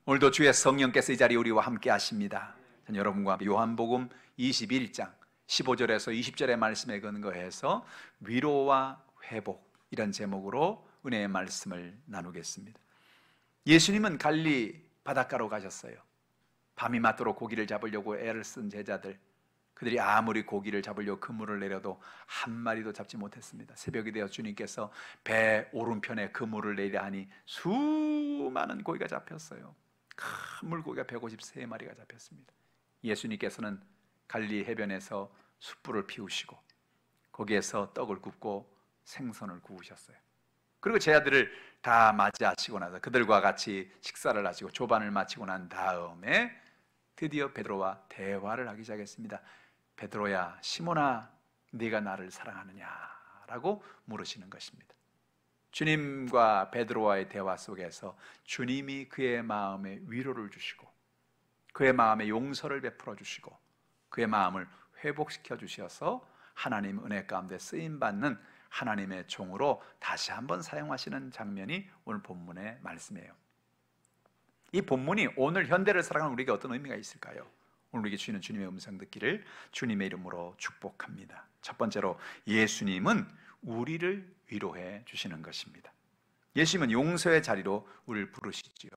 오늘도 주의 성령께서 이 자리에 우리와 함께 하십니다. 여러분과 요한복음 21장 15절에서 20절의 말씀에 근거해서 위로와 회복, 이런 제목으로 은혜의 말씀을 나누겠습니다. 예수님은 갈릴리 바닷가로 가셨어요. 밤이 맞도록 고기를 잡으려고 애를 쓴 제자들, 그들이 아무리 고기를 잡으려고 그물을 내려도 한 마리도 잡지 못했습니다. 새벽이 되어 주님께서 배 오른편에 그물을 내리라 하니 수많은 고기가 잡혔어요. 큰 물고기가 153마리가 잡혔습니다. 예수님께서는 갈릴리 해변에서 숯불을 피우시고 거기에서 떡을 굽고 생선을 구우셨어요. 그리고 제자들을 다 맞이하시고 나서 그들과 같이 식사를 하시고 조반을 마치고 난 다음에 드디어 베드로와 대화를 하기 시작했습니다. 베드로야, 시몬아, 네가 나를 사랑하느냐? 라고 물으시는 것입니다. 주님과 베드로와의 대화 속에서 주님이 그의 마음에 위로를 주시고 그의 마음에 용서를 베풀어 주시고 그의 마음을 회복시켜 주셔서 하나님 은혜 가운데 쓰임받는 하나님의 종으로 다시 한번 사용하시는 장면이 오늘 본문의 말씀이에요. 이 본문이 오늘 현대를 살아가는 우리에게 어떤 의미가 있을까요? 오늘 우리에게 주시는 주님의 음성 듣기를 주님의 이름으로 축복합니다. 첫 번째로, 예수님은 우리를 위로해 주시는 것입니다. 예수님은 용서의 자리로 우리를 부르시지요.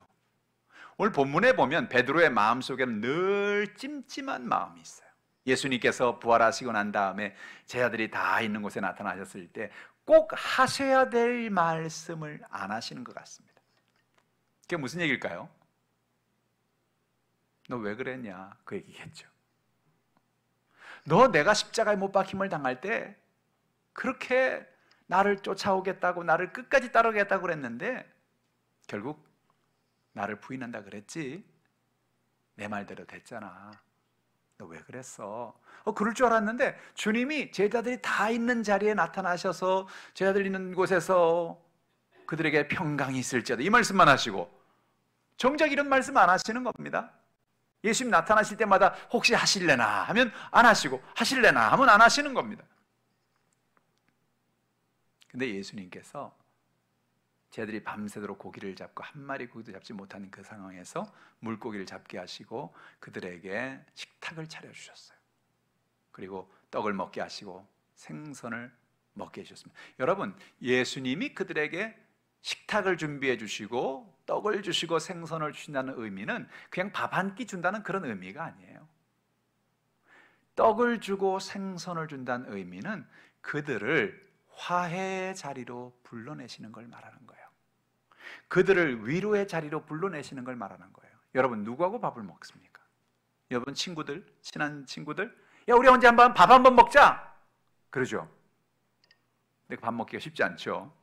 오늘 본문에 보면 베드로의 마음속에는 늘 찜찜한 마음이 있어요. 예수님께서 부활하시고 난 다음에 제자들이 다 있는 곳에 나타나셨을 때 꼭 하셔야 될 말씀을 안 하시는 것 같습니다. 그게 무슨 얘기일까요? 너 왜 그랬냐? 그 얘기겠죠. 너 내가 십자가에 못 박힘을 당할 때 그렇게 나를 쫓아오겠다고, 나를 끝까지 따르겠다고 그랬는데 결국 나를 부인한다 그랬지? 내 말대로 됐잖아. 너 왜 그랬어? 그럴 줄 알았는데 주님이 제자들이 다 있는 자리에 나타나셔서 제자들 있는 곳에서 그들에게 평강이 있을지어다, 이 말씀만 하시고 정작 이런 말씀 안 하시는 겁니다. 예수님 나타나실 때마다 혹시 하실래나 하면 안 하시고 하실래나 하면 안 하시는 겁니다. 근데 예수님께서 제자들이 밤새도록 고기를 잡고 한 마리 고기도 잡지 못하는 그 상황에서 물고기를 잡게 하시고 그들에게 식탁을 차려주셨어요. 그리고 떡을 먹게 하시고 생선을 먹게 해주셨습니다. 여러분, 예수님이 그들에게 식탁을 준비해 주시고 떡을 주시고 생선을 주신다는 의미는 그냥 밥 한 끼 준다는 그런 의미가 아니에요. 떡을 주고 생선을 준다는 의미는 그들을 화해의 자리로 불러내시는 걸 말하는 거예요. 그들을 위로의 자리로 불러내시는 걸 말하는 거예요. 여러분, 누구하고 밥을 먹습니까? 여러분 친구들, 친한 친구들, 야 우리 언제 한번 밥 한번 먹자 그러죠. 근데 밥 먹기가 쉽지 않죠.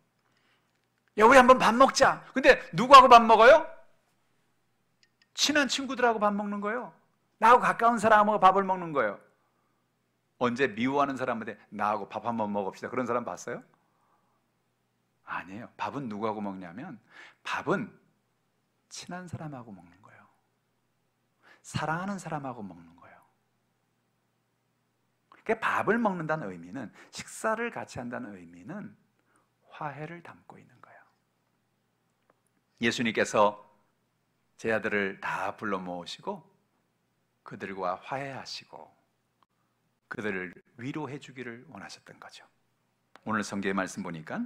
야 우리 한번 밥 먹자. 근데 누구하고 밥 먹어요? 친한 친구들하고 밥 먹는 거예요. 나하고 가까운 사람하고 밥을 먹는 거예요. 언제 미워하는 사람한테 나하고 밥 한번 먹읍시다, 그런 사람 봤어요? 아니에요. 밥은 누구하고 먹냐면 밥은 친한 사람하고 먹는 거예요. 사랑하는 사람하고 먹는 거예요. 그러니까 밥을 먹는다는 의미는, 식사를 같이 한다는 의미는 화해를 담고 있는 거예요. 예수님께서 제자들을 다 불러 모으시고 그들과 화해하시고 그들을 위로해 주기를 원하셨던 거죠. 오늘 성경의 말씀 보니까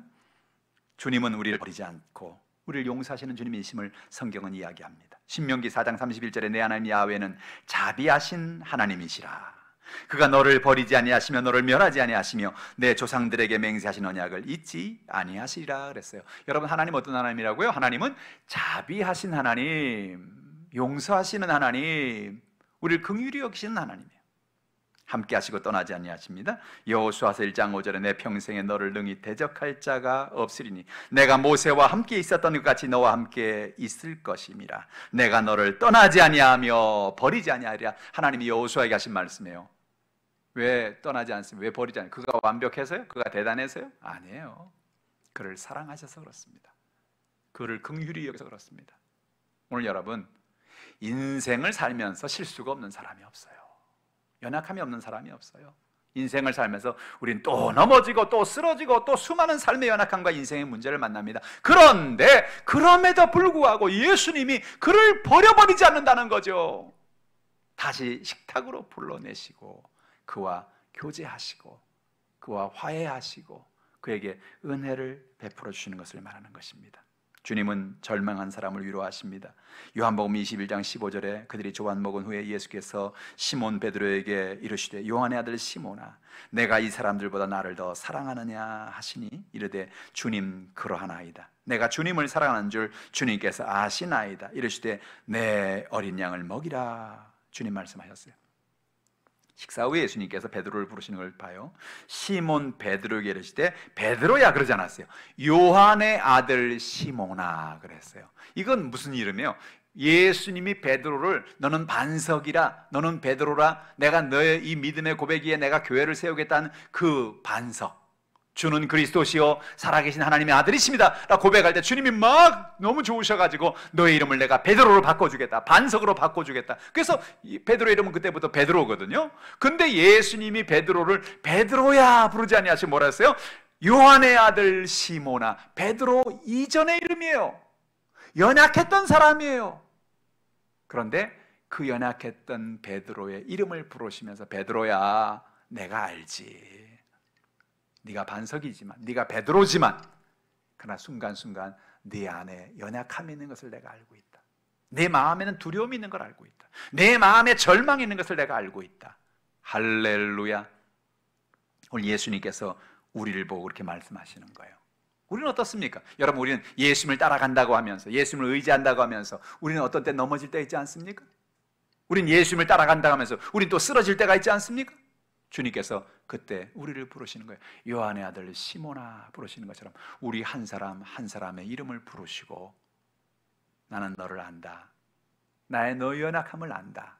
주님은 우리를 버리지 않고 우리를 용서하시는 주님이심을 성경은 이야기합니다. 신명기 4장 31절에 내 하나님 야훼는 자비하신 하나님이시라. 그가 너를 버리지 아니하시며 너를 멸하지 아니하시며 내 조상들에게 맹세하신 언약을 잊지 아니하시리라 그랬어요. 여러분, 하나님 어떤 하나님이라고요? 하나님은 자비하신 하나님, 용서하시는 하나님, 우리를 긍휼히 여기시는 하나님이에요. 함께 하시고 떠나지 아니하십니다. 여호수아서 1장 5절에 내 평생에 너를 능히 대적할 자가 없으리니 내가 모세와 함께 있었던 것 같이 너와 함께 있을 것임이라. 내가 너를 떠나지 아니하며 버리지 아니하리라. 하나님이 여호수아에게 하신 말씀이에요. 왜 떠나지 않습니까? 왜 버리지 않습니까? 그가 완벽해서요? 그가 대단해서요? 아니에요. 그를 사랑하셔서 그렇습니다. 그를 긍휼히 여기서 그렇습니다. 오늘 여러분, 인생을 살면서 실수가 없는 사람이 없어요. 연약함이 없는 사람이 없어요. 인생을 살면서 우린 또 넘어지고 또 쓰러지고 또 수많은 삶의 연약함과 인생의 문제를 만납니다. 그런데 그럼에도 불구하고 예수님이 그를 버려버리지 않는다는 거죠. 다시 식탁으로 불러내시고 그와 교제하시고 그와 화해하시고 그에게 은혜를 베풀어 주시는 것을 말하는 것입니다. 주님은 절망한 사람을 위로하십니다. 요한복음 21장 15절에 그들이 조안 먹은 후에 예수께서 시몬 베드로에게 이르시되 요한의 아들 시몬아 내가 이 사람들보다 나를 더 사랑하느냐 하시니 이르되 주님 그러하나이다. 내가 주님을 사랑하는 줄 주님께서 아시나이다. 이르시되 내 어린 양을 먹이라. 주님 말씀하셨어요. 식사 후에 예수님께서 베드로를 부르시는 걸 봐요. 시몬 베드로에게 이르시되 베드로야 그러지 않았어요. 요한의 아들 시몬아 그랬어요. 이건 무슨 이름이에요? 예수님이 베드로를 너는 반석이라, 너는 베드로라, 내가 너의 이 믿음의 고백 위에 내가 교회를 세우겠다는 그 반석, 주는 그리스도시요 살아계신 하나님의 아들이십니다 라고 고백할 때 주님이 막 너무 좋으셔가지고 너의 이름을 내가 베드로로 바꿔주겠다, 반석으로 바꿔주겠다. 그래서 베드로 이름은 그때부터 베드로거든요. 근데 예수님이 베드로를 베드로야 부르지 아니하시고 뭐라 했어요? 요한의 아들 시몬아. 베드로 이전의 이름이에요. 연약했던 사람이에요. 그런데 그 연약했던 베드로의 이름을 부르시면서 베드로야 내가 알지, 네가 반석이지만, 네가 베드로지만, 그러나 순간순간 네 안에 연약함이 있는 것을 내가 알고 있다. 내 마음에는 두려움이 있는 걸 알고 있다. 내 마음에 절망이 있는 것을 내가 알고 있다. 할렐루야. 오늘 예수님께서 우리를 보고 그렇게 말씀하시는 거예요. 우리는 어떻습니까? 여러분, 우리는 예수님을 따라간다고 하면서, 예수님을 의지한다고 하면서 우리는 어떤 때 넘어질 때 있지 않습니까? 우리는 예수님을 따라간다고 하면서 우리는 또 쓰러질 때가 있지 않습니까? 주님께서 그때 우리를 부르시는 거예요. 요한의 아들 시몬아 부르시는 것처럼 우리 한 사람 한 사람의 이름을 부르시고 나는 너를 안다, 나의 너의 연약함을 안다.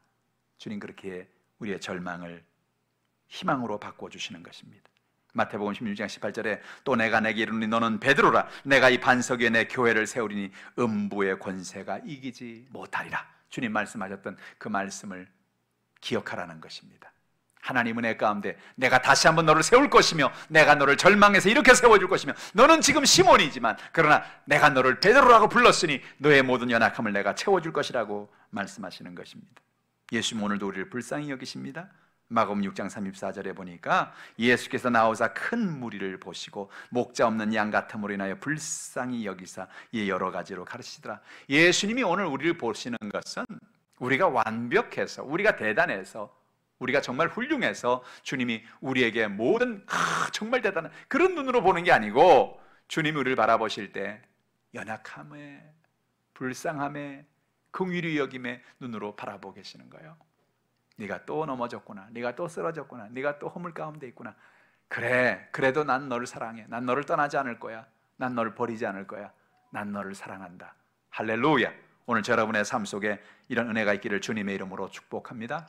주님 그렇게 우리의 절망을 희망으로 바꿔주시는 것입니다. 마태복음 16장 18절에 또 내가 내게 이르노니 너는 베드로라, 내가 이 반석 위에 내 교회를 세우리니 음부의 권세가 이기지 못하리라. 주님 말씀하셨던 그 말씀을 기억하라는 것입니다. 하나님 은혜 가운데 내가 다시 한번 너를 세울 것이며 내가 너를 절망에서 이렇게 세워줄 것이며 너는 지금 시몬이지만 그러나 내가 너를 베드로라고 불렀으니 너의 모든 연약함을 내가 채워줄 것이라고 말씀하시는 것입니다. 예수님 오늘도 우리를 불쌍히 여기십니다. 마가복음 6장 34절에 보니까 예수께서 나오사 큰 무리를 보시고 목자 없는 양 같음으로 인하여 불쌍히 여기사 이 여러 가지로 가르치시더라. 예수님이 오늘 우리를 보시는 것은 우리가 완벽해서, 우리가 대단해서, 우리가 정말 훌륭해서 주님이 우리에게 모든 정말 대단한 그런 눈으로 보는 게 아니고 주님이 우리를 바라보실 때 연약함에, 불쌍함에, 긍휼히 여김의 눈으로 바라보고 계시는 거예요. 네가 또 넘어졌구나, 네가 또 쓰러졌구나, 네가 또 허물 가운데 있구나. 그래, 그래도 난 너를 사랑해. 난 너를 떠나지 않을 거야. 난 너를 버리지 않을 거야. 난 너를 사랑한다. 할렐루야. 오늘 여러분의 삶 속에 이런 은혜가 있기를 주님의 이름으로 축복합니다.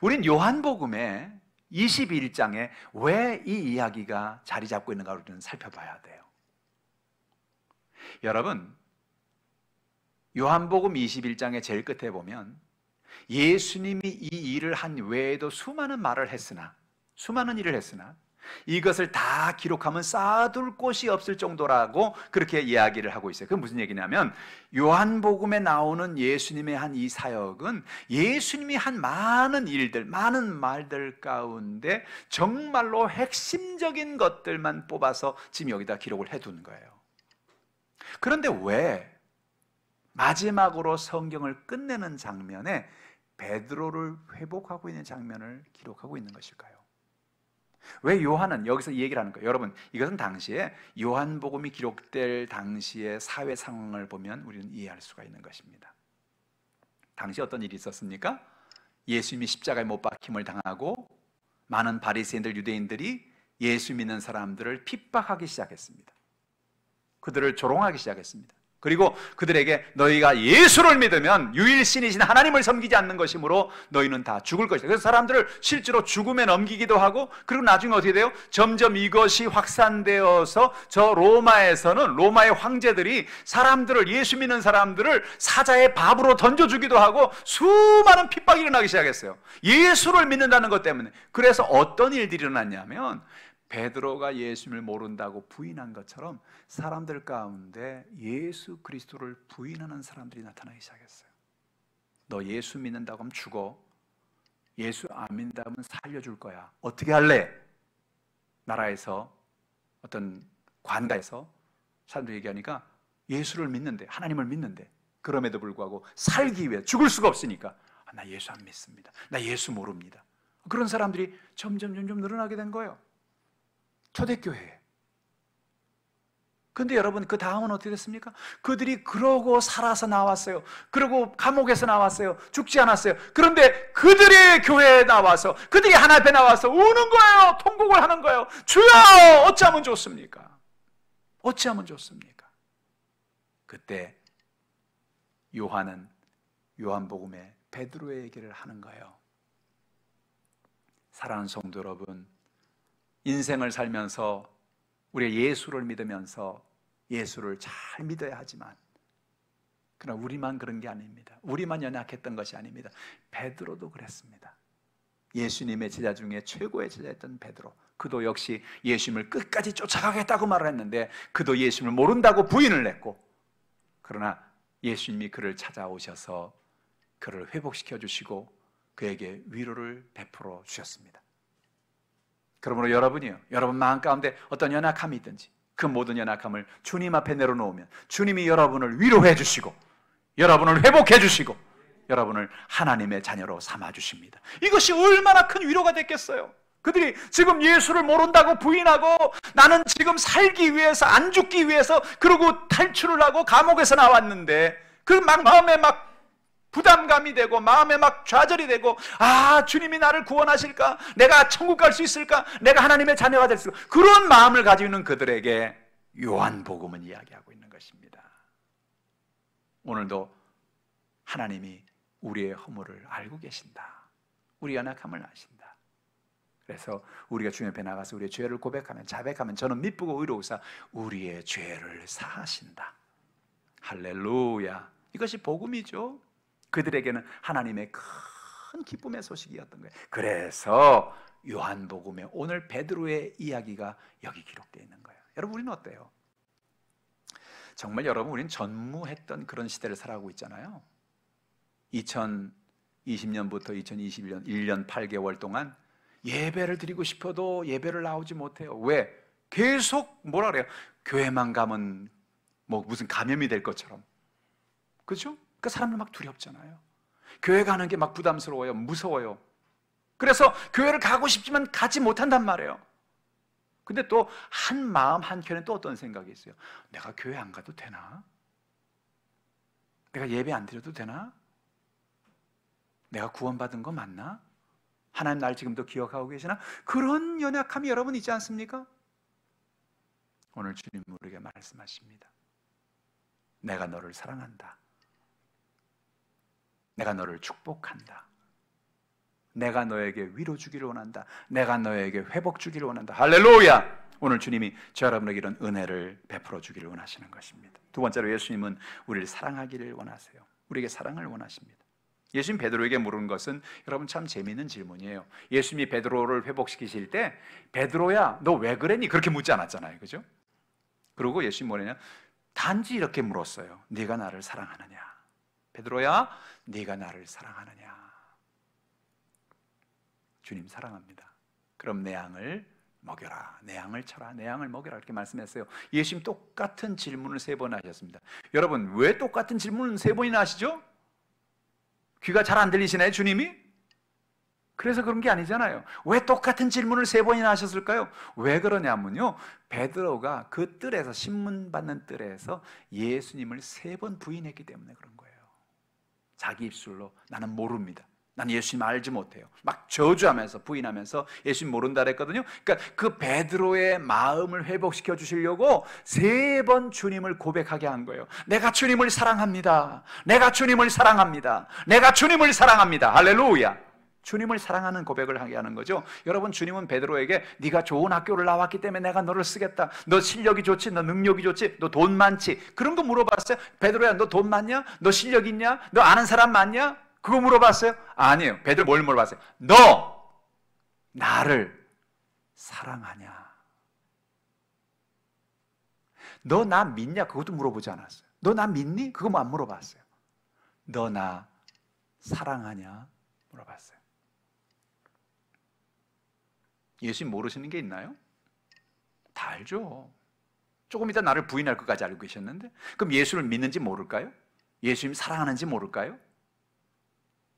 우린 요한복음의 21장에 왜 이 이야기가 자리 잡고 있는가 우리는 살펴봐야 돼요. 여러분, 요한복음 21장의 제일 끝에 보면 예수님이 이 일을 한 외에도 수많은 말을 했으나, 수많은 일을 했으나 이것을 다 기록하면 쌓아둘 곳이 없을 정도라고 그렇게 이야기를 하고 있어요. 그게 무슨 얘기냐면 요한복음에 나오는 예수님의 한 이 사역은 예수님이 한 많은 일들, 많은 말들 가운데 정말로 핵심적인 것들만 뽑아서 지금 여기다 기록을 해둔 거예요. 그런데 왜 마지막으로 성경을 끝내는 장면에 베드로를 회복하고 있는 장면을 기록하고 있는 것일까요? 왜 요한은 여기서 이 얘기를 하는 거예요? 여러분, 이것은 당시에 요한복음이 기록될 당시의 사회 상황을 보면 우리는 이해할 수가 있는 것입니다. 당시 어떤 일이 있었습니까? 예수님이 십자가에 못 박힘을 당하고 많은 바리새인들, 유대인들이 예수 믿는 사람들을 핍박하기 시작했습니다. 그들을 조롱하기 시작했습니다. 그리고 그들에게 너희가 예수를 믿으면 유일신이신 하나님을 섬기지 않는 것이므로 너희는 다 죽을 것이다. 그래서 사람들을 실제로 죽음에 넘기기도 하고, 그리고 나중에 어떻게 돼요? 점점 이것이 확산되어서 저 로마에서는 로마의 황제들이 사람들을, 예수 믿는 사람들을 사자의 밥으로 던져주기도 하고 수많은 핍박이 일어나기 시작했어요. 예수를 믿는다는 것 때문에. 그래서 어떤 일들이 일어났냐면 베드로가 예수를 모른다고 부인한 것처럼 사람들 가운데 예수 그리스도를 부인하는 사람들이 나타나기 시작했어요. 너 예수 믿는다고 하면 죽어. 예수 안 믿는다고 하면 살려줄 거야. 어떻게 할래? 나라에서 어떤 관가에서 사람들이 얘기하니까 예수를 믿는데, 하나님을 믿는데, 그럼에도 불구하고 살기 위해 죽을 수가 없으니까 나 예수 안 믿습니다. 나 예수 모릅니다. 그런 사람들이 점점 늘어나게 된 거예요. 초대교회에. 근데 여러분, 그 다음은 어떻게 됐습니까? 그들이 그러고 살아서 나왔어요. 그러고 감옥에서 나왔어요. 죽지 않았어요. 그런데 그들의 교회에 나와서, 그들이 하나님 앞에 나와서 우는 거예요. 통곡을 하는 거예요. 주여, 어찌하면 좋습니까? 어찌하면 좋습니까? 그때 요한은 요한복음에 베드로의 얘기를 하는 거예요. 사랑하는 성도 여러분, 인생을 살면서 우리가 예수를 믿으면서 예수를 잘 믿어야 하지만, 그러나 우리만 그런 게 아닙니다. 우리만 연약했던 것이 아닙니다. 베드로도 그랬습니다. 예수님의 제자 중에 최고의 제자였던 베드로, 그도 역시 예수님을 끝까지 쫓아가겠다고 말을 했는데 그도 예수님을 모른다고 부인을 했고, 그러나 예수님이 그를 찾아오셔서 그를 회복시켜 주시고 그에게 위로를 베풀어 주셨습니다. 그러므로 여러분이요, 여러분 마음 가운데 어떤 연약함이 있든지 그 모든 연약함을 주님 앞에 내려놓으면 주님이 여러분을 위로해 주시고 여러분을 회복해 주시고 여러분을 하나님의 자녀로 삼아 주십니다. 이것이 얼마나 큰 위로가 됐겠어요. 그들이 지금 예수를 모른다고 부인하고 나는 지금 살기 위해서, 안 죽기 위해서 그러고 탈출을 하고 감옥에서 나왔는데 그 막 마음에 막 부담감이 되고 마음에 막 좌절이 되고, 아, 주님이 나를 구원하실까? 내가 천국 갈 수 있을까? 내가 하나님의 자녀가 될 수 있을까? 그런 마음을 가지고 있는 그들에게 요한복음은 이야기하고 있는 것입니다. 오늘도 하나님이 우리의 허물을 알고 계신다. 우리 연약함을 아신다. 그래서 우리가 주님 앞에 나가서 우리의 죄를 고백하면, 자백하면 저는 미쁘고 의로우사 우리의 죄를 사하신다. 할렐루야. 이것이 복음이죠. 그들에게는 하나님의 큰 기쁨의 소식이었던 거예요. 그래서 요한복음에 오늘 베드로의 이야기가 여기 기록되어 있는 거예요. 여러분, 우리는 어때요? 정말 여러분, 우리는 전무했던 그런 시대를 살아가고 있잖아요. 2020년부터 2021년 1년 8개월 동안 예배를 드리고 싶어도 예배를 나오지 못해요. 왜? 계속 뭐라 그래요? 교회만 가면 뭐 무슨 감염이 될 것처럼. 그렇죠? 그 사람들 막 두렵잖아요. 교회 가는 게 막 부담스러워요. 무서워요. 그래서 교회를 가고 싶지만 가지 못한단 말이에요. 근데 또 한 마음 한켠에 또 어떤 생각이 있어요. 내가 교회 안 가도 되나? 내가 예배 안 드려도 되나? 내가 구원받은 거 맞나? 하나님 날 지금도 기억하고 계시나? 그런 연약함이 여러분 있지 않습니까? 오늘 주님 우리에게 말씀하십니다. 내가 너를 사랑한다. 내가 너를 축복한다. 내가 너에게 위로 주기를 원한다. 내가 너에게 회복 주기를 원한다. 할렐루야! 오늘 주님이 저 여러분에게 이런 은혜를 베풀어 주기를 원하시는 것입니다. 두 번째로 예수님은 우리를 사랑하기를 원하세요. 우리에게 사랑을 원하십니다. 예수님 베드로에게 물은 것은 여러분 참 재미있는 질문이에요. 예수님이 베드로를 회복시키실 때 베드로야 너 왜 그랬니? 그렇게 묻지 않았잖아요. 그죠? 그리고 예수님이 뭐냐면 단지 이렇게 물었어요. 네가 나를 사랑하느냐? 베드로야 네가 나를 사랑하느냐? 주님 사랑합니다. 그럼 내 양을 먹여라. 내 양을 쳐라. 내 양을 먹여라. 이렇게 말씀했어요. 예수님 똑같은 질문을 3번 하셨습니다. 여러분 왜 똑같은 질문을 3번이나 하시죠? 귀가 잘 안 들리시나요? 주님이? 그래서 그런 게 아니잖아요. 왜 똑같은 질문을 3번이나 하셨을까요? 왜 그러냐면요, 베드로가 그 뜰에서, 신문 받는 뜰에서 예수님을 3번 부인했기 때문에 그런 거예요. 자기 입술로 나는 모릅니다. 난 예수님 알지 못해요. 막 저주하면서 부인하면서 예수님 모른다 그랬거든요. 그러니까 그 베드로의 마음을 회복시켜 주시려고 3번 주님을 고백하게 한 거예요. 내가 주님을 사랑합니다. 내가 주님을 사랑합니다. 내가 주님을 사랑합니다. 할렐루야. 주님을 사랑하는 고백을 하게 하는 거죠. 여러분, 주님은 베드로에게 네가 좋은 학교를 나왔기 때문에 내가 너를 쓰겠다. 너 실력이 좋지? 너 능력이 좋지? 너 돈 많지? 그런 거 물어봤어요? 베드로야, 너 돈 많냐? 너 실력 있냐? 너 아는 사람 많냐? 그거 물어봤어요? 아니에요. 베드로 뭘 물어봤어요? 너 나를 사랑하냐? 너 나 믿냐? 그것도 물어보지 않았어요. 너 나 믿니? 그거 뭐 안 물어봤어요. 너 나 사랑하냐? 물어봤어요. 예수님 모르시는 게 있나요? 다 알죠. 조금 이따 나를 부인할 것까지 알고 계셨는데, 그럼 예수를 믿는지 모를까요? 예수님 사랑하는지 모를까요?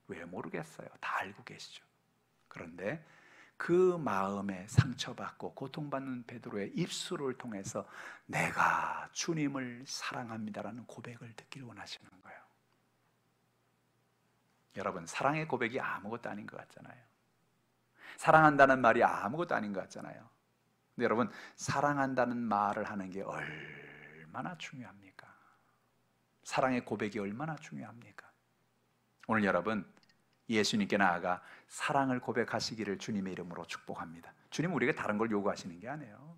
왜 모르겠어요? 다 알고 계시죠. 그런데 그 마음에 상처받고 고통받는 베드로의 입술을 통해서 내가 주님을 사랑합니다라는 고백을 듣기를 원하시는 거예요. 여러분, 사랑의 고백이 아무것도 아닌 것 같잖아요. 사랑한다는 말이 아무것도 아닌 것 같잖아요. 근데 여러분, 사랑한다는 말을 하는 게 얼마나 중요합니까? 사랑의 고백이 얼마나 중요합니까? 오늘 여러분, 예수님께 나아가 사랑을 고백하시기를 주님의 이름으로 축복합니다. 주님 우리에게 다른 걸 요구하시는 게 아니에요.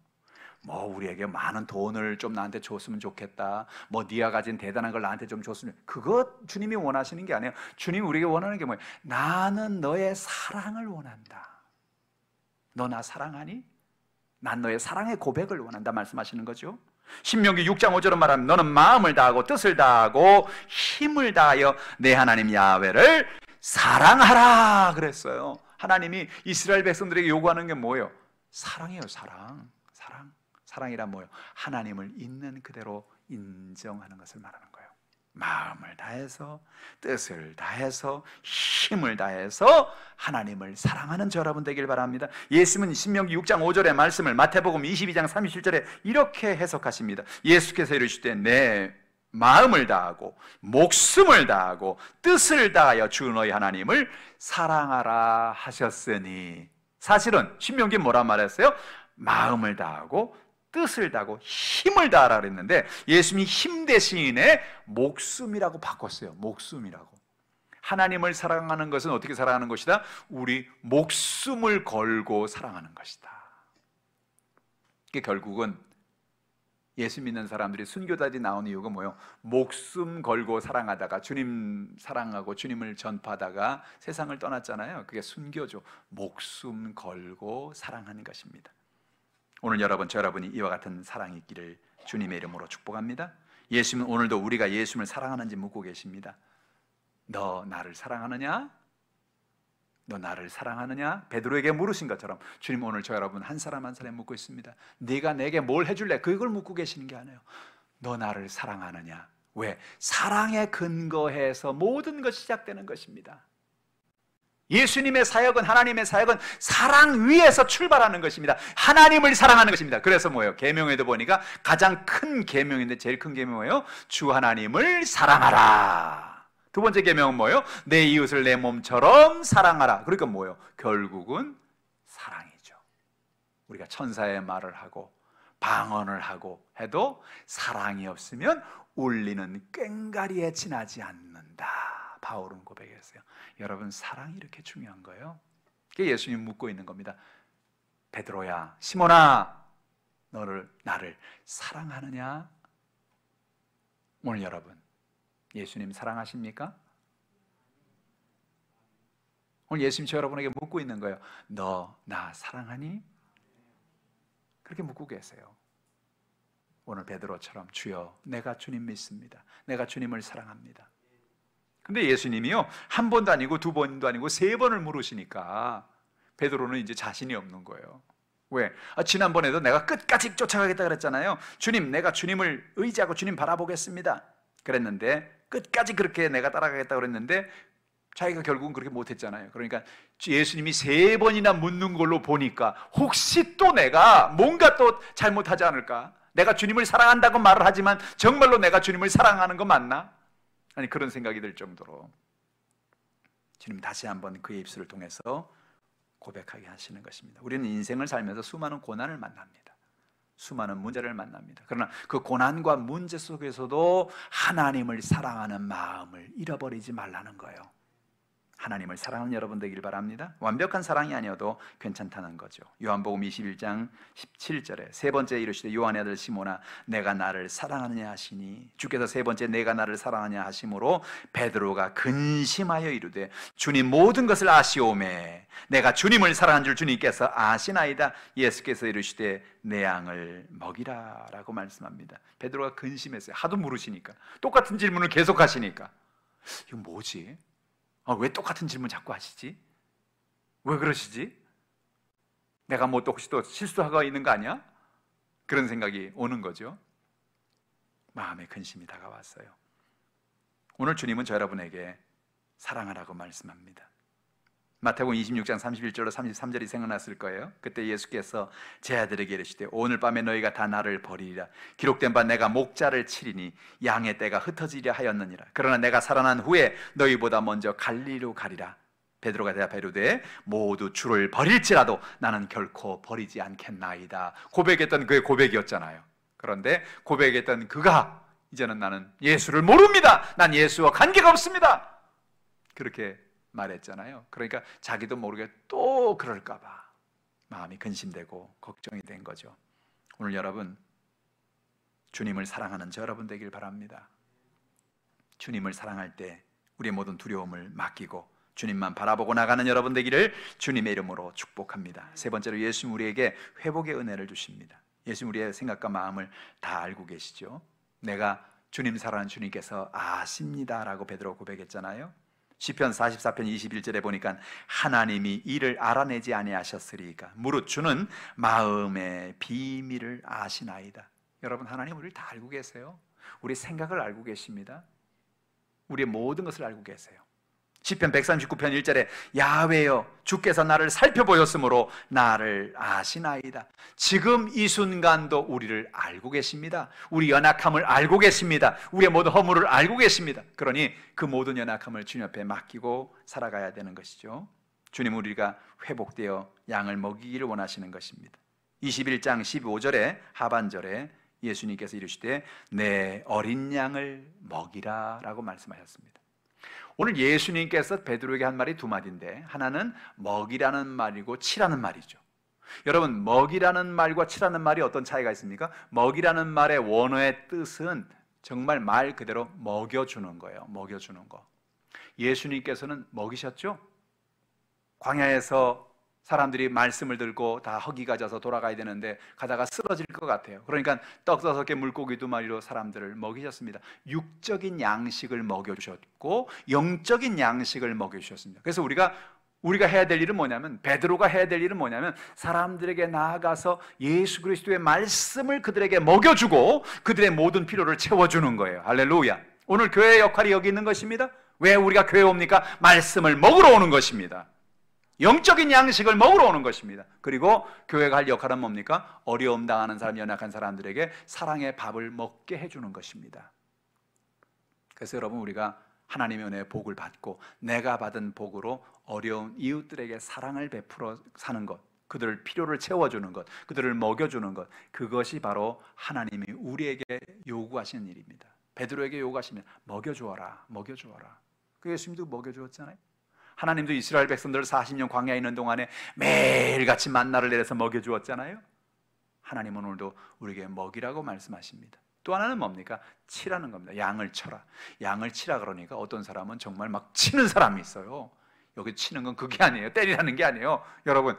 뭐 우리에게 많은 돈을 좀 나한테 줬으면 좋겠다, 뭐 네가 가진 대단한 걸 나한테 좀 줬으면, 그거 주님이 원하시는 게 아니에요. 주님이 우리에게 원하는 게 뭐예요? 나는 너의 사랑을 원한다. 너 나 사랑하니? 난 너의 사랑의 고백을 원한다 말씀하시는 거죠. 신명기 6장 5절은 말하면 너는 마음을 다하고 뜻을 다하고 힘을 다하여 내 하나님 야훼를 사랑하라 그랬어요. 하나님이 이스라엘 백성들에게 요구하는 게 뭐예요? 사랑이에요. 사랑이란 뭐예요? 하나님을 있는 그대로 인정하는 것을 말하는 거예요. 마음을 다해서, 뜻을 다해서, 힘을 다해서 하나님을 사랑하는 저 여러분 되길 바랍니다. 예수님은 신명기 6장 5절의 말씀을 마태복음 22장 37절에 이렇게 해석하십니다. 예수께서 이르시되 내 마음을 다하고 목숨을 다하고 뜻을 다하여 주 너희 하나님을 사랑하라 하셨으니, 사실은 신명기 뭐란 말했어요? 마음을 다하고 뜻을 다하고 힘을 다하라 그랬는데 예수님이 힘 대신에 목숨이라고 바꿨어요. 목숨이라고. 하나님을 사랑하는 것은 어떻게 사랑하는 것이다? 우리 목숨을 걸고 사랑하는 것이다. 이게 결국은 예수 믿는 사람들이 순교자들이 나온 이유가 뭐예요? 목숨 걸고 사랑하다가 주님 사랑하고 주님을 전파하다가 세상을 떠났잖아요. 그게 순교죠. 목숨 걸고 사랑하는 것입니다. 오늘 여러분, 저 여러분이 이와 같은 사랑이 있기를 주님의 이름으로 축복합니다. 예수님은 오늘도 우리가 예수님을 사랑하는지 묻고 계십니다. 너 나를 사랑하느냐? 너 나를 사랑하느냐? 베드로에게 물으신 것처럼 주님 오늘 저 여러분 한 사람 한 사람 묻고 있습니다. 네가 내게 뭘 해줄래? 그걸 묻고 계시는 게 아니에요. 너 나를 사랑하느냐? 왜? 사랑에 근거해서 모든 것이 시작되는 것입니다. 예수님의 사역은, 하나님의 사역은 사랑 위에서 출발하는 것입니다. 하나님을 사랑하는 것입니다. 그래서 뭐예요? 계명에도 보니까 가장 큰 계명인데 제일 큰 계명은 뭐예요? 주 하나님을 사랑하라. 두 번째 계명은 뭐예요? 내 이웃을 내 몸처럼 사랑하라. 그러니까 뭐예요? 결국은 사랑이죠. 우리가 천사의 말을 하고 방언을 하고 해도 사랑이 없으면 울리는 꽹과리에 지나지 않는다. 바울은 고백했어요. 여러분, 사랑이 이렇게 중요한 거예요. 그게 예수님이 묻고 있는 겁니다. 베드로야, 시몬아, 나를 사랑하느냐? 오늘 여러분, 예수님 사랑하십니까? 오늘 예수님 저 여러분에게 묻고 있는 거예요. 너 나 사랑하니? 그렇게 묻고 계세요. 오늘 베드로처럼 주여, 내가 주님 믿습니다. 내가 주님을 사랑합니다. 근데 예수님이요, 한 번도 아니고 두 번도 아니고 3번을 물으시니까 베드로는 이제 자신이 없는 거예요. 왜? 지난번에도 내가 끝까지 쫓아가겠다 그랬잖아요. 주님, 내가 주님을 의지하고 주님 바라보겠습니다 그랬는데, 끝까지 그렇게 내가 따라가겠다 그랬는데 자기가 결국은 그렇게 못했잖아요. 그러니까 예수님이 3번이나 묻는 걸로 보니까 혹시 또 내가 뭔가 또 잘못하지 않을까? 내가 주님을 사랑한다고 말을 하지만 정말로 내가 주님을 사랑하는 거 맞나? 아니, 그런 생각이 들 정도로. 주님 다시 한번 그의 입술을 통해서 고백하게 하시는 것입니다. 우리는 인생을 살면서 수많은 고난을 만납니다. 수많은 문제를 만납니다. 그러나 그 고난과 문제 속에서도 하나님을 사랑하는 마음을 잃어버리지 말라는 거예요. 하나님을 사랑하는 여러분 되길 바랍니다. 완벽한 사랑이 아니어도 괜찮다는 거죠. 요한복음 21장 17절에 세 번째 이르시되 요한의 아들 시몬아 내가 나를 사랑하느냐 하시니 주께서 세 번째 내가 나를 사랑하느냐 하심으로 베드로가 근심하여 이르되 주님 모든 것을 아시오매 내가 주님을 사랑한 줄 주님께서 아시나이다. 예수께서 이르시되 내 양을 먹이라 라고 말씀합니다. 베드로가 근심했어요. 하도 물으시니까, 똑같은 질문을 계속 하시니까 이거 뭐지? 왜 똑같은 질문 자꾸 하시지? 왜 그러시지? 내가 뭐 또 혹시 또 실수하고 있는 거 아니야? 그런 생각이 오는 거죠. 마음의 근심이 다가왔어요. 오늘 주님은 저 여러분에게 사랑하라고 말씀합니다. 마태복음 26장 31절로 33절이 생각났을 거예요. 그때 예수께서 제 아들에게 이르시되 오늘 밤에 너희가 다 나를 버리리라. 기록된 바 내가 목자를 치리니 양의 떼가 흩어지려 하였느니라. 그러나 내가 살아난 후에 너희보다 먼저 갈리로 가리라. 베드로가 대답하여 이르되 모두 주를 버릴지라도 나는 결코 버리지 않겠나이다. 고백했던 그의 고백이었잖아요. 그런데 고백했던 그가 이제는 나는 예수를 모릅니다. 난 예수와 관계가 없습니다. 그렇게 말했잖아요. 그러니까 자기도 모르게 또 그럴까 봐 마음이 근심되고 걱정이 된 거죠. 오늘 여러분 주님을 사랑하는 저 여러분 되길 바랍니다. 주님을 사랑할 때 우리의 모든 두려움을 맡기고 주님만 바라보고 나가는 여러분 되기를 주님의 이름으로 축복합니다. 세 번째로 예수님 우리에게 회복의 은혜를 주십니다. 예수님 우리의 생각과 마음을 다 알고 계시죠. 내가 주님 사랑하는 주님께서 아십니다라고 베드로 고백했잖아요. 시편 44편 21절에 보니까 하나님이 이를 알아내지 아니하셨으리까 무릇 주는 마음의 비밀을 아시나이다. 여러분 하나님 우리를 다 알고 계세요. 우리 생각을 알고 계십니다. 우리의 모든 것을 알고 계세요. 시편 139편 1절에 야훼여 주께서 나를 살펴보였으므로 나를 아시나이다. 지금 이 순간도 우리를 알고 계십니다. 우리 연약함을 알고 계십니다. 우리의 모든 허물을 알고 계십니다. 그러니 그 모든 연약함을 주님 앞에 맡기고 살아가야 되는 것이죠. 주님 우리가 회복되어 양을 먹이기를 원하시는 것입니다. 21장 15절에 하반절에 예수님께서 이르시되 내 어린 양을 먹이라 라고 말씀하셨습니다. 오늘 예수님께서 베드로에게 한 말이 두 마디인데 하나는 먹이라는 말이고 치라는 말이죠. 여러분 먹이라는 말과 치라는 말이 어떤 차이가 있습니까? 먹이라는 말의 원어의 뜻은 정말 말 그대로 먹여주는 거예요. 먹여주는 거. 예수님께서는 먹이셨죠? 광야에서 사람들이 말씀을 들고 다 허기가 져서 돌아가야 되는데 가다가 쓰러질 것 같아요. 그러니까 떡 6개 물고기 2마리로 사람들을 먹이셨습니다. 육적인 양식을 먹여주셨고 영적인 양식을 먹여주셨습니다. 그래서 우리가 해야 될 일은 뭐냐면 베드로가 해야 될 일은 뭐냐면 사람들에게 나아가서 예수 그리스도의 말씀을 그들에게 먹여주고 그들의 모든 필요를 채워주는 거예요. 할렐루야. 오늘 교회의 역할이 여기 있는 것입니다. 왜 우리가 교회에 옵니까? 말씀을 먹으러 오는 것입니다. 영적인 양식을 먹으러 오는 것입니다. 그리고 교회가 할 역할은 뭡니까? 어려움 당하는 사람, 연약한 사람들에게 사랑의 밥을 먹게 해주는 것입니다. 그래서 여러분 우리가 하나님의 은혜의 복을 받고 내가 받은 복으로 어려운 이웃들에게 사랑을 베풀어 사는 것, 그들의 필요를 채워주는 것, 그들을 먹여주는 것, 그것이 바로 하나님이 우리에게 요구하시는 일입니다. 베드로에게 요구하시면 먹여주어라, 먹여주어라. 그 예수님도 먹여주었잖아요. 하나님도 이스라엘 백성들을 40년 광야에 있는 동안에 매일같이 만나를 내려서 먹여주었잖아요. 하나님은 오늘도 우리에게 먹이라고 말씀하십니다. 또 하나는 뭡니까? 치라는 겁니다. 양을 쳐라. 양을 치라 그러니까 어떤 사람은 정말 막 치는 사람이 있어요. 여기 치는 건 그게 아니에요. 때리라는 게 아니에요. 여러분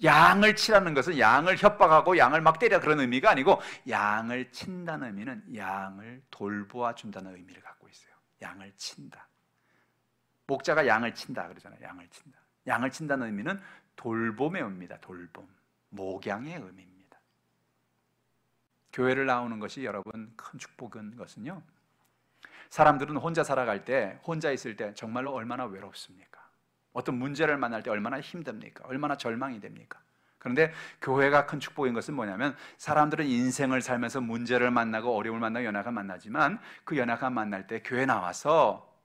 양을 치라는 것은 양을 협박하고 양을 막 때려 그런 의미가 아니고 양을 친다는 의미는 양을 돌보아 준다는 의미를 갖고 있어요. 양을 친다. 목자가 양을 친다 그러잖아요. 양을 친다. 양을 친다는 의미는 돌봄의 의미입니다. 돌봄, 목양의 의미입니다. 교회를 나오는 것이 여러분 큰 축복인 것은요, 사람들은 혼자 살아갈 때, 혼자 있을 때 정말로 얼마나 외롭습니까? 어떤 문제를 만날 때 얼마나 힘듭니까? 얼마나 절망이 됩니까? 그런데 교회가 큰 축복인 것은 뭐냐면 사람들은 인생을 살면서 문제를 만나고 어려움을 만나고 연약함 만나지만 그 연약함 만날 때 교회 나와서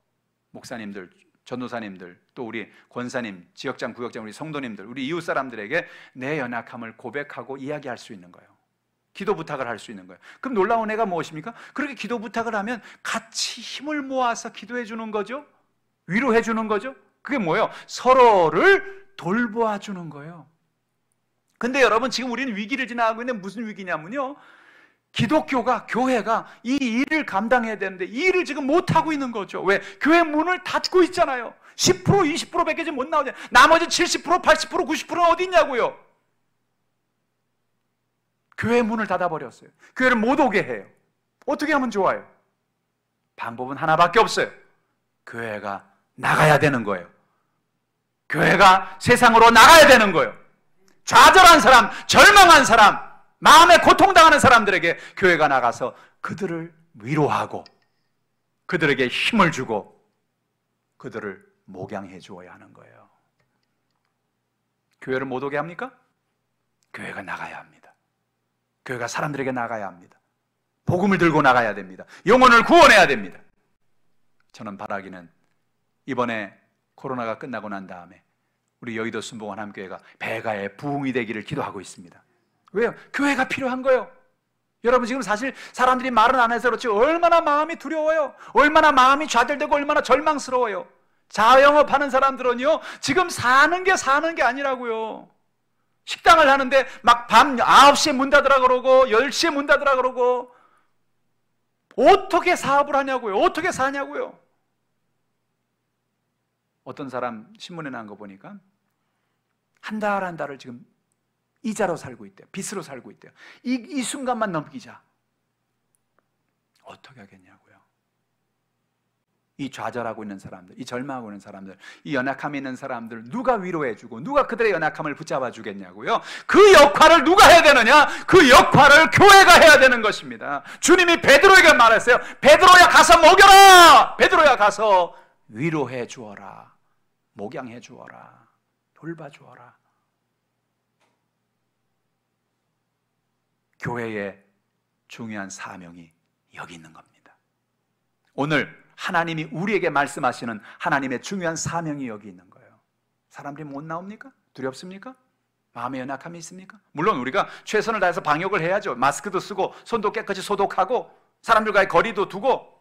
목사님들, 전도사님들, 또 우리 권사님, 지역장, 구역장, 우리 성도님들, 우리 이웃 사람들에게 내 연약함을 고백하고 이야기할 수 있는 거예요. 기도 부탁을 할 수 있는 거예요. 그럼 놀라운 애가 무엇입니까? 그렇게 기도 부탁을 하면 같이 힘을 모아서 기도해 주는 거죠. 위로해 주는 거죠. 그게 뭐예요? 서로를 돌보아 주는 거예요. 근데 여러분, 지금 우리는 위기를 지나가고 있는데 무슨 위기냐면요, 기독교가, 교회가 이 일을 감당해야 되는데 이 일을 지금 못하고 있는 거죠. 왜? 교회 문을 닫고 있잖아요. 10%, 20%밖에 못 나오잖아요. 나머지 70%, 80%, 90%는 어디 있냐고요. 교회 문을 닫아버렸어요. 교회를 못 오게 해요. 어떻게 하면 좋아요? 방법은 하나밖에 없어요. 교회가 나가야 되는 거예요. 교회가 세상으로 나가야 되는 거예요. 좌절한 사람, 절망한 사람, 마음에 고통당하는 사람들에게 교회가 나가서 그들을 위로하고 그들에게 힘을 주고 그들을 목양해 주어야 하는 거예요. 교회를 못 오게 합니까? 교회가 나가야 합니다. 교회가 사람들에게 나가야 합니다. 복음을 들고 나가야 됩니다. 영혼을 구원해야 됩니다. 저는 바라기는 이번에 코로나가 끝나고 난 다음에 우리 여의도 순복음 하나님교회가 배가의 부흥이 되기를 기도하고 있습니다. 왜요? 교회가 필요한 거예요. 여러분, 지금 사실 사람들이 말은 안 해서 그렇지 얼마나 마음이 두려워요. 얼마나 마음이 좌절되고 얼마나 절망스러워요. 자영업하는 사람들은요, 지금 사는 게 아니라고요. 식당을 하는데 막 밤 9시에 문 닫으라 그러고 10시에 문 닫으라 그러고 어떻게 사업을 하냐고요. 어떻게 사냐고요. 어떤 사람 신문에 난 거 보니까 한 달 한 달을 지금 이자로 살고 있대요. 빚으로 살고 있대요. 이 순간만 넘기자. 어떻게 하겠냐고요. 이 좌절하고 있는 사람들, 이 절망하고 있는 사람들, 이 연약함이 있는 사람들 누가 위로해주고 누가 그들의 연약함을 붙잡아 주겠냐고요. 그 역할을 누가 해야 되느냐? 그 역할을 교회가 해야 되는 것입니다. 주님이 베드로에게 말했어요. 베드로야, 가서 먹여라. 베드로야, 가서 위로해 주어라. 목양해 주어라. 돌봐 주어라. 교회의 중요한 사명이 여기 있는 겁니다. 오늘 하나님이 우리에게 말씀하시는 하나님의 중요한 사명이 여기 있는 거예요. 사람들이 못 나옵니까? 두렵습니까? 마음의 연약함이 있습니까? 물론 우리가 최선을 다해서 방역을 해야죠. 마스크도 쓰고 손도 깨끗이 소독하고 사람들과의 거리도 두고.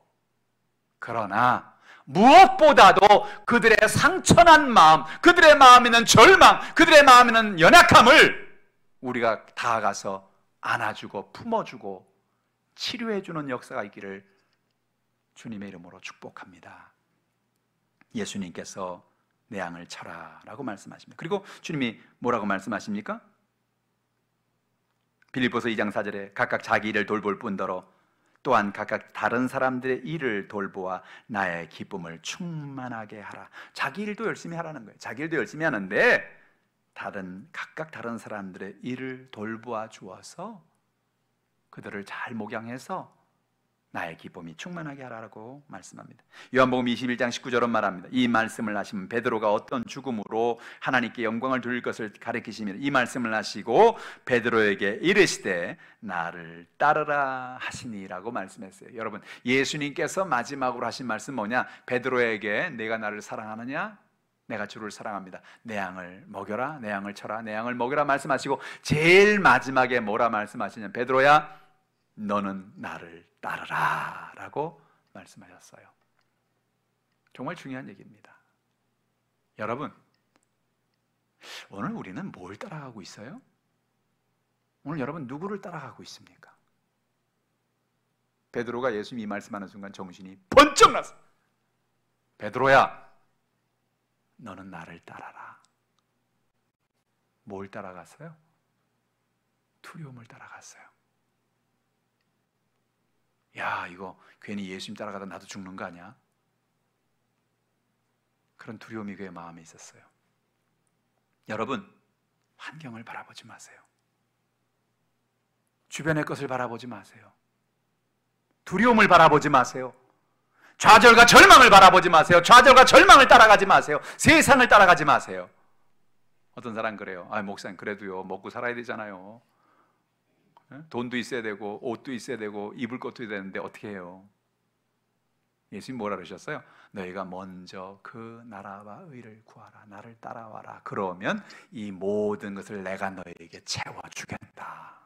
그러나 무엇보다도 그들의 상처난 마음, 그들의 마음에 있는 절망, 그들의 마음에 있는 연약함을 우리가 다가가서 안아주고 품어주고 치료해주는 역사가 있기를 주님의 이름으로 축복합니다. 예수님께서 내 양을 쳐라 라고 말씀하십니다. 그리고 주님이 뭐라고 말씀하십니까? 빌립보서 2장 4절에 각각 자기 일을 돌볼 뿐더러 또한 각각 다른 사람들의 일을 돌보아 나의 기쁨을 충만하게 하라. 자기 일도 열심히 하라는 거예요. 자기 일도 열심히 하는데 각각 다른 사람들의 일을 돌보아 주어서 그들을 잘 목양해서 나의 기쁨이 충만하게 하라고 말씀합니다. 요한복음 21장 19절은 말합니다. 이 말씀을 하시면 베드로가 어떤 죽음으로 하나님께 영광을 돌릴 것을 가리키시며 이 말씀을 하시고 베드로에게 이르시되 나를 따르라 하시니라고 말씀했어요. 여러분, 예수님께서 마지막으로 하신 말씀 뭐냐? 베드로에게 내가 나를 사랑하느냐? 내가 주를 사랑합니다. 내 양을 먹여라, 내 양을 쳐라, 내 양을 먹여라 말씀하시고 제일 마지막에 뭐라 말씀하시냐면 베드로야, 너는 나를 따르라 라고 말씀하셨어요. 정말 중요한 얘기입니다. 여러분, 오늘 우리는 뭘 따라가고 있어요? 오늘 여러분 누구를 따라가고 있습니까? 베드로가 예수님이 말씀하는 순간 정신이 번쩍 났어요. 베드로야, 너는 나를 따라라. 뭘 따라갔어요? 두려움을 따라갔어요. 야, 이거 괜히 예수님 따라가다 나도 죽는 거 아니야? 그런 두려움이 그의 마음에 있었어요. 여러분, 환경을 바라보지 마세요. 주변의 것을 바라보지 마세요. 두려움을 바라보지 마세요. 좌절과 절망을 바라보지 마세요. 좌절과 절망을 따라가지 마세요. 세상을 따라가지 마세요. 어떤 사람 그래요. 목사님, 그래도요 먹고 살아야 되잖아요. 돈도 있어야 되고 옷도 있어야 되고 입을 것도 있어야 되는데 어떻게 해요? 예수님 뭐라 그러셨어요? 너희가 먼저 그 나라와 의를 구하라. 나를 따라와라. 그러면 이 모든 것을 내가 너희에게 채워주겠다.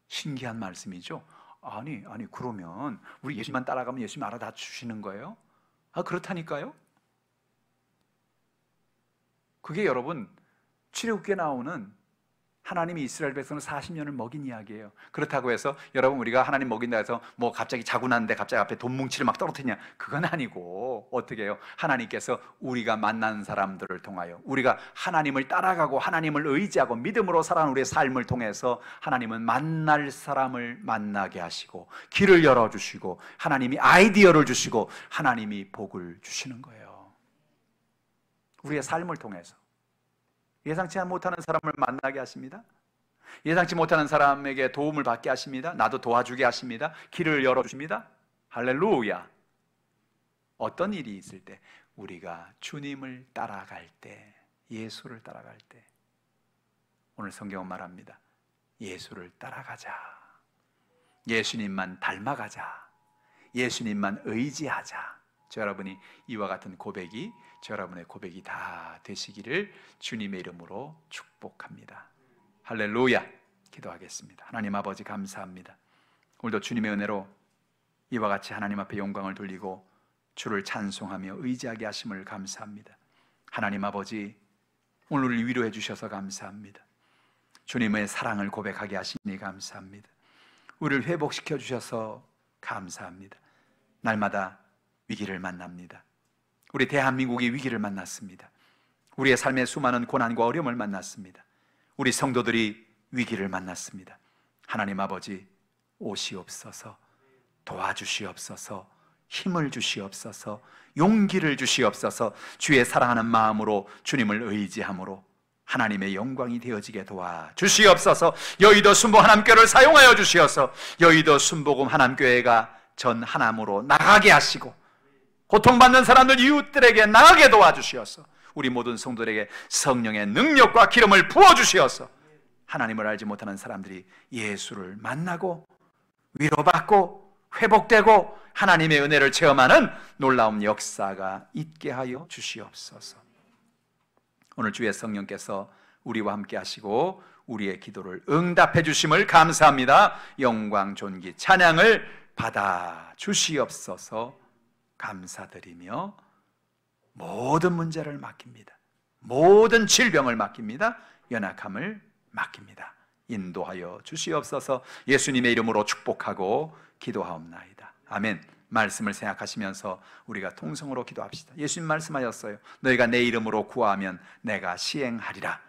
신기한 말씀이죠. 아니 그러면 우리 예수님만 따라가면 예수님 알아다 주시는 거예요? 그렇다니까요. 그게 여러분 출애굽기에 나오는 하나님이 이스라엘 백성을 40년을 먹인 이야기예요. 그렇다고 해서 여러분 우리가 하나님 먹인다 해서 뭐 갑자기 자고 났는데 갑자기 앞에 돈 뭉치를 막 떨어뜨리냐, 그건 아니고 어떻게 해요? 하나님께서 우리가 만난 사람들을 통하여 우리가 하나님을 따라가고 하나님을 의지하고 믿음으로 살아가는 우리의 삶을 통해서 하나님은 만날 사람을 만나게 하시고 길을 열어주시고 하나님이 아이디어를 주시고 하나님이 복을 주시는 거예요. 우리의 삶을 통해서 예상치 못하는 사람을 만나게 하십니다. 예상치 못하는 사람에게 도움을 받게 하십니다. 나도 도와주게 하십니다. 길을 열어주십니다. 할렐루야. 어떤 일이 있을 때? 우리가 주님을 따라갈 때, 예수를 따라갈 때. 오늘 성경은 말합니다. 예수를 따라가자. 예수님만 닮아가자. 예수님만 의지하자. 저 여러분이 이와 같은 고백이 저 여러분의 고백이 다 되시기를 주님의 이름으로 축복합니다. 할렐루야. 기도하겠습니다. 하나님 아버지 감사합니다. 오늘도 주님의 은혜로 이와 같이 하나님 앞에 영광을 돌리고 주를 찬송하며 의지하게 하심을 감사합니다. 하나님 아버지, 오늘 우리를 위로해 주셔서 감사합니다. 주님의 사랑을 고백하게 하시니 감사합니다. 우리를 회복시켜 주셔서 감사합니다. 날마다 위기를 만납니다. 우리 대한민국이 위기를 만났습니다. 우리의 삶의 수많은 고난과 어려움을 만났습니다. 우리 성도들이 위기를 만났습니다. 하나님 아버지, 오시옵소서, 도와주시옵소서, 힘을 주시옵소서, 용기를 주시옵소서. 주의 사랑하는 마음으로 주님을 의지함으로 하나님의 영광이 되어지게 도와주시옵소서. 여의도 순복 하남교회를 사용하여 주시어서 여의도 순복음 하남교회가 전 하남으로 나가게 하시고 고통받는 사람들 이웃들에게 나가게 도와주시어서 우리 모든 성도들에게 성령의 능력과 기름을 부어주시어서 하나님을 알지 못하는 사람들이 예수를 만나고 위로받고 회복되고 하나님의 은혜를 체험하는 놀라운 역사가 있게 하여 주시옵소서. 오늘 주의 성령께서 우리와 함께 하시고 우리의 기도를 응답해 주심을 감사합니다. 영광 존귀 찬양을 받아 주시옵소서. 감사드리며 모든 문제를 맡깁니다. 모든 질병을 맡깁니다. 연약함을 맡깁니다. 인도하여 주시옵소서. 예수님의 이름으로 축복하고 기도하옵나이다. 아멘. 말씀을 생각하시면서 우리가 통성으로 기도합시다. 예수님 말씀하셨어요. 너희가 내 이름으로 구하면 내가 시행하리라.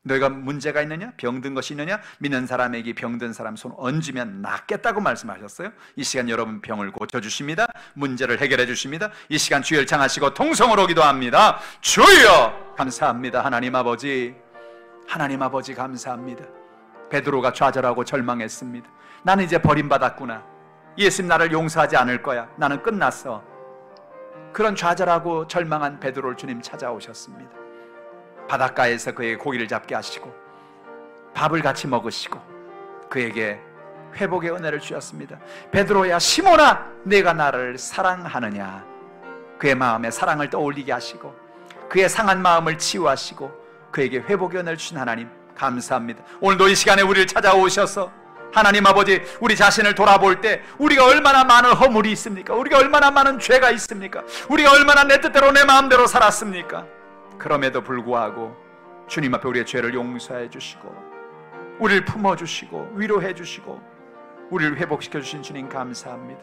너희가 문제가 있느냐? 병든 것이 있느냐? 믿는 사람에게 병든 사람 손 얹으면 낫겠다고 말씀하셨어요. 이 시간 여러분 병을 고쳐주십니다. 문제를 해결해 주십니다. 이 시간 주를 향하시고 통성으로 기도합니다. 주여 감사합니다. 하나님 아버지, 하나님 아버지 감사합니다. 베드로가 좌절하고 절망했습니다. 나는 이제 버림받았구나. 예수님 나를 용서하지 않을 거야. 나는 끝났어. 그런 좌절하고 절망한 베드로를 주님 찾아오셨습니다. 바닷가에서 그에게 고기를 잡게 하시고 밥을 같이 먹으시고 그에게 회복의 은혜를 주셨습니다. 베드로야, 시몬아, 내가 나를 사랑하느냐? 그의 마음에 사랑을 떠올리게 하시고 그의 상한 마음을 치유하시고 그에게 회복의 은혜를 주신 하나님 감사합니다. 오늘도 이 시간에 우리를 찾아오셔서 하나님 아버지, 우리 자신을 돌아볼 때 우리가 얼마나 많은 허물이 있습니까? 우리가 얼마나 많은 죄가 있습니까? 우리가 얼마나 내 뜻대로 내 마음대로 살았습니까? 그럼에도 불구하고 주님 앞에 우리의 죄를 용서해 주시고 우리를 품어주시고 위로해 주시고 우리를 회복시켜 주신 주님 감사합니다.